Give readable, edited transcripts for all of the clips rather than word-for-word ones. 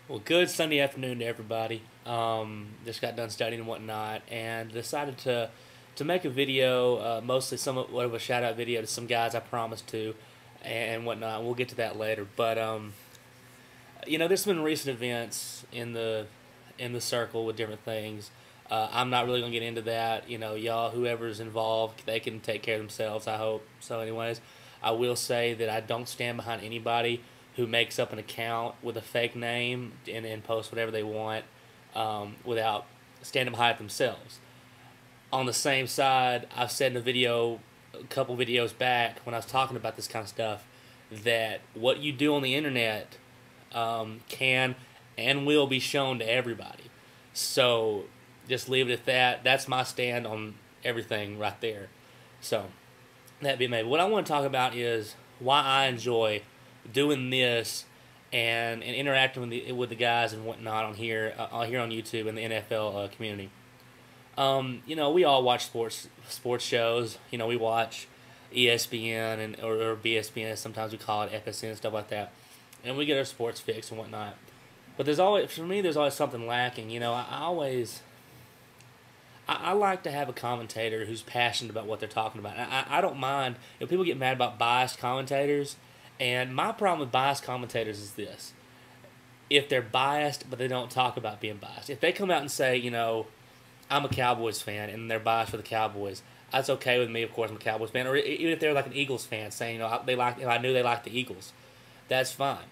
Well, good Sunday afternoon to everybody. Just got done studying and whatnot, and decided to make a video, mostly somewhat of a shout out video to some guys I promised to, and whatnot. We'll get to that later. But there's been recent events in the circle with different things. I'm not really gonna get into that. Y'all, whoever's involved, they can take care of themselves. I hope so. Anyways, I will say that I don't stand behind anybody who makes up an account with a fake name and posts whatever they want without standing behind it themselves. On the same side, I've said in a video, a couple videos back, when I was talking about this kind of stuff, that what you do on the internet can and will be shown to everybody. So just leave it at that. That's my stand on everything right there. So that be made. What I want to talk about is why I enjoy doing this and interacting with the guys and whatnot on here here on YouTube and the NFL community. We all watch sports shows. We watch ESPN or BSPN. Sometimes we call it FSN, stuff like that, and we get our sports fix and whatnot. But there's always something lacking. I like to have a commentator who's passionate about what they're talking about. I don't mind if people get mad about biased commentators. And my problem with biased commentators is this. If they're biased, but they don't talk about being biased. If they come out and say, I'm a Cowboys fan, and they're biased for the Cowboys, that's okay with me, of course, I'm a Cowboys fan. Or even if they're like an Eagles fan, saying, if I knew they liked the Eagles, that's fine.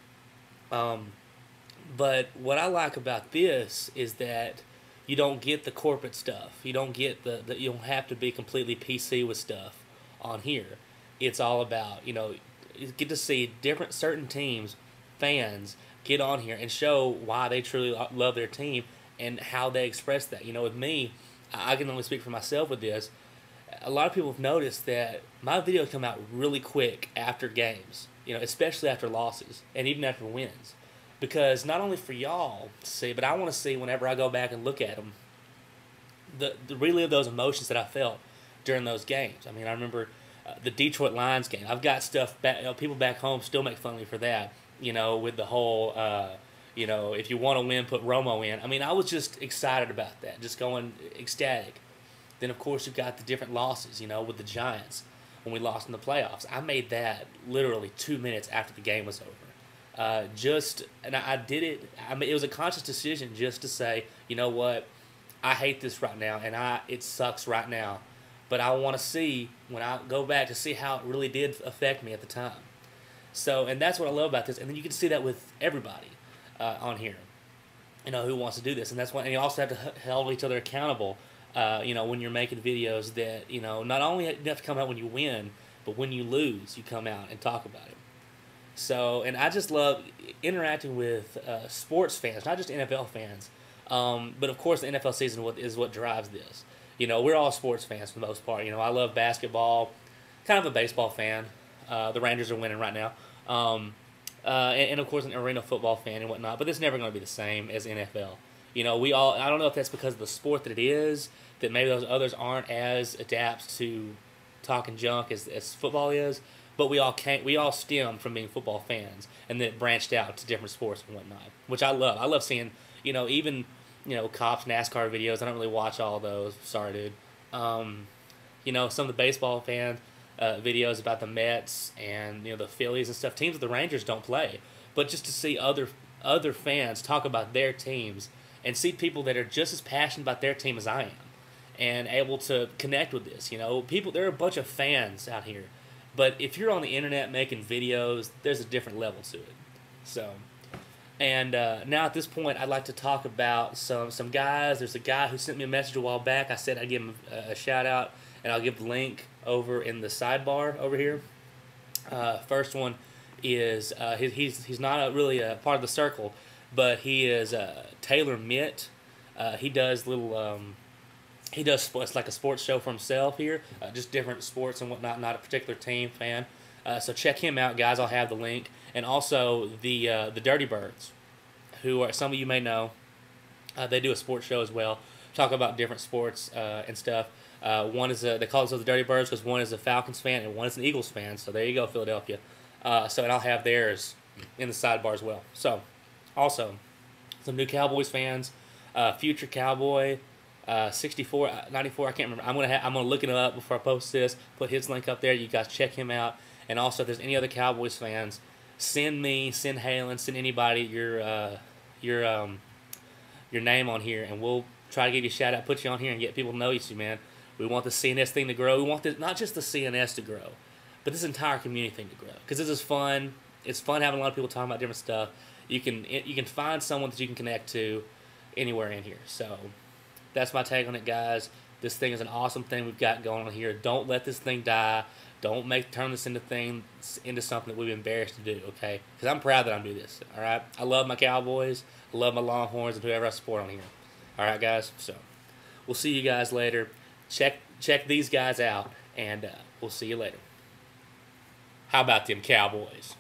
But what I like about this is that you don't get the corporate stuff. You don't get you don't have to be completely PC with stuff on here. It's all about, you get to see certain teams, fans, get on here and show why they truly love their team and how they express that. With me, I can only speak for myself with this. A lot of people have noticed that my videos come out really quick after games, especially after losses and even after wins. Because not only for y'all to see, but I want to see whenever I go back and look at them, the relive those emotions that I felt during those games. I mean, I remember the Detroit Lions game. I've got stuff back. People back home still make fun of me for that. With the whole, if you want to win, put Romo in. I mean, I was just excited about that, just going ecstatic. Then of course you've got the different losses. With the Giants when we lost in the playoffs. I made that literally 2 minutes after the game was over. And I did it. I mean, it was a conscious decision just to say, you know what, I hate this right now, and it sucks right now. But I want to see, when I go back, to see how it really did affect me at the time. So, and that's what I love about this. And then you can see that with everybody on here, who wants to do this. And that's why, and you also have to hold each other accountable, when you're making videos that, not only you have to come out when you win, but when you lose, you come out and talk about it. So, and I just love interacting with sports fans, not just NFL fans, but of course the NFL season is what drives this. We're all sports fans for the most part. I love basketball, kind of a baseball fan. The Rangers are winning right now. And of course an arena football fan and whatnot, but it's never going to be the same as NFL. I don't know if that's because of the sport that it is, that maybe those others aren't as adept to talking junk as football is. But we all stem from being football fans, and then it branched out to different sports and whatnot, which I love. I love seeing, even, cops, NASCAR videos. I don't really watch all those. Sorry, dude. Some of the baseball fan videos about the Mets and, the Phillies and stuff. Teams that the Rangers don't play. But just to see other fans talk about their teams and see people that are just as passionate about their team as I am and able to connect with this. There are a bunch of fans out here. But if you're on the internet making videos, there's a different level to it. So, and now at this point, I'd like to talk about some guys. There's a guy who sent me a message a while back. I said I'd give him a shout out, and I'll give the link over in the sidebar over here. First one is he's not really a part of the circle, but he is ttaayylloorrmmtt. He does little. He does it's like a sports show for himself here, just different sports and whatnot, not a particular team fan. So check him out, guys. I'll have the link. And also the DurtyBirdz, who some of you may know. They do a sports show as well, talk about different sports and stuff. One is they call themselves the DurtyBirdz because one is a Falcons fan and one is an Eagles fan. So there you go, Philadelphia. And I'll have theirs in the sidebar as well. So also, some new Cowboys fans. Future Cowboy, 64, 94. I can't remember. I'm gonna look it up before I post this. Put his link up there. You guys check him out. And also, if there's any other Cowboys fans, send Halen, send anybody your name on here, and we'll try to give you a shout out, put you on here, and get people to know you, man. We want the CNS thing to grow. We want this, not just the CNS to grow, but this entire community thing to grow. Because this is fun. It's fun having a lot of people talking about different stuff. You can find someone that you can connect to anywhere in here. So that's my take on it, guys. This thing is an awesome thing we've got going on here. Don't let this thing die. Don't turn this into something that we've been embarrassed to do, okay? Because I'm proud that I'm doing this, all right? I love my Cowboys. I love my Longhorns and whoever I support on here. All right, guys? So we'll see you guys later. Check these guys out, and we'll see you later. How about them Cowboys?